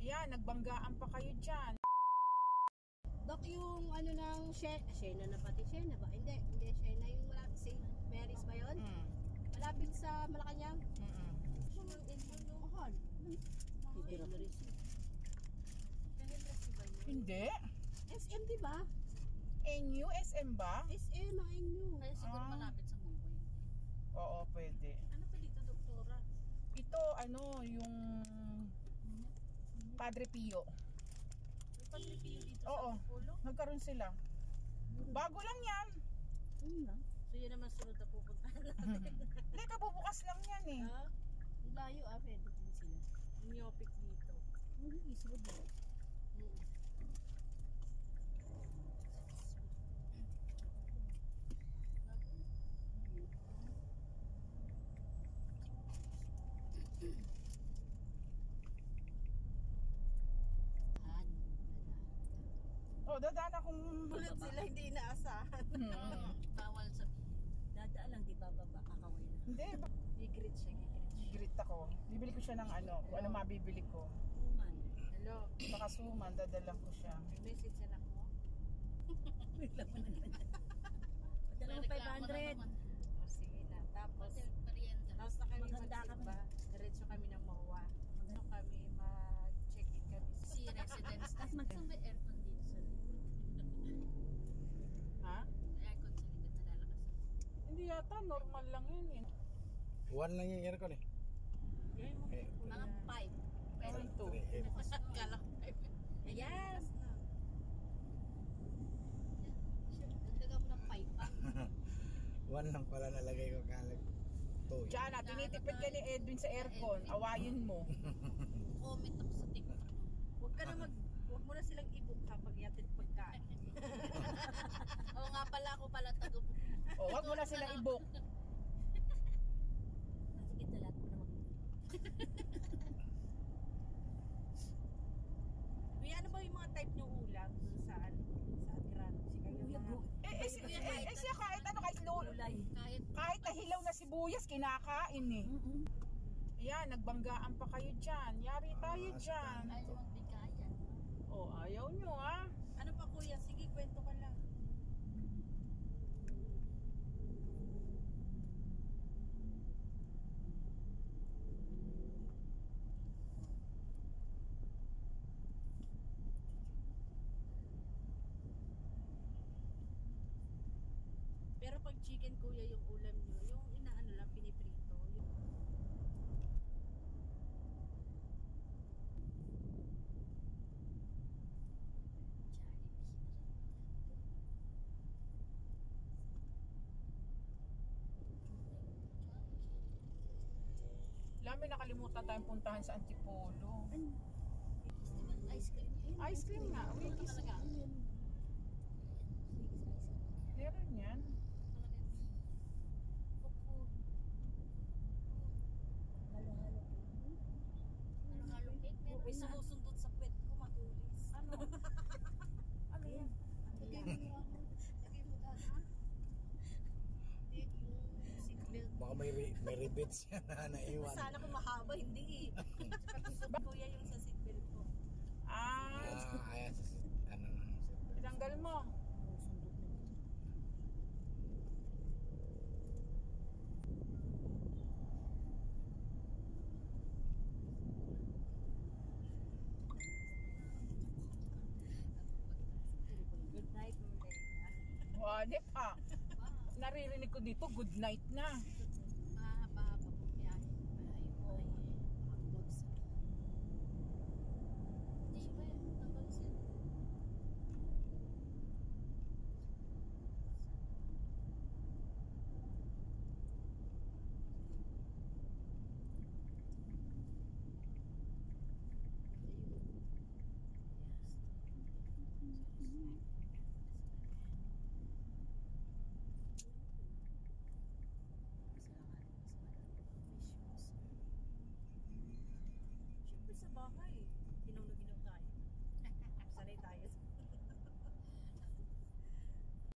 Ayan, nagbanggaan pa kayo dyan. Dok, yung ano ng Shena na pati. Shena ba? Hindi Shena. Yung malapit si Mary's ba yun? Malapit sa Malacanang? Mahal. Hindi na Mary's. Hindi. SM di ba? NU, SM ba? SM, NU. Kaya siguro malapit sa Munggoy. Oo, pwede. Ano pa dito, doktora? Ito, ano, yung Padre Pio. May pag-review dito Oo, sa Pulo? nagkaroon sila. Bago lang yan. Ano lang? So yun naman sunod na pupuntahan natin. Hindi, kabubukas lang yan eh. Ha? Layo pwede din sila. Myopic dito. Isunod ba? Oh, dadaan akong... Bulot sila, hindi inaasahan. Bawal sa... Dadaan lang, di ba baba? Kakaway na. Hindi, Gigrit siya, gigrit siya. grit ako. Bibili ko siya ng ano, kung ano mabibili ko. Uman. Hello. Baka suman, dadala ko siya. Message na ako. Bigla mo na naman. Padala mo 500. O sige na. Tapos, tapos na kami magsimba. Diretso kami ng MOA. Magano kami, mag-check-in kami sa residence. Tapos magsumba aircon dito sa likod. Ha? Aircon sa likod na lalakas. Hindi yata, normal lang yun eh. One lang yung aircon eh. Mga 5. Pero Ito. kala ko 5. Ayan! Dagdagan mo ng 5 pa. One lang pala nalagay ko kalag. Two. Diyan, tinitipid ka ni Edwin sa aircon. Awayin mo. Comment ako sa TikTok. Huwag mo na silang i-book ha pag yatid pagkain. Oo nga pala, ako pala tago. O, wag mo na sila i-book. Sige, talat mo naman. Kuya, ano ba yung mga type niyong ulam dun sa Grand? Si kayo Siya kahit ano, kahit Kahit na hilaw na sibuyas, kinakain eh. Ayan, nagbanggaan pa kayo dyan. Yari tayo dyan. ayaw magbigayan. O, ayaw nyo ah. Ano pa kuya? Sige, kwento ka lang. Pero pag chicken kuya yung ulam nyo, yung inaano lang, piniprito. Yung... May nakalimutan tayong puntahan sa Antipolo. Ice cream. Ice cream nga. Wikis nga. Meron yan. Halo-halo cake. May sumusundot sa puwet ko, matulis. Ano? Ano yan? Lagay mo daan. Yung seatbelt. Baka may rivets yan na naiwan. Sana kung mahaba, hindi eh. Kuya yung sa seatbelt ko. Ayan, ano na. Tinanggal mo. Good night, Murray. Wale pa. Naririnig ko dito, good night na.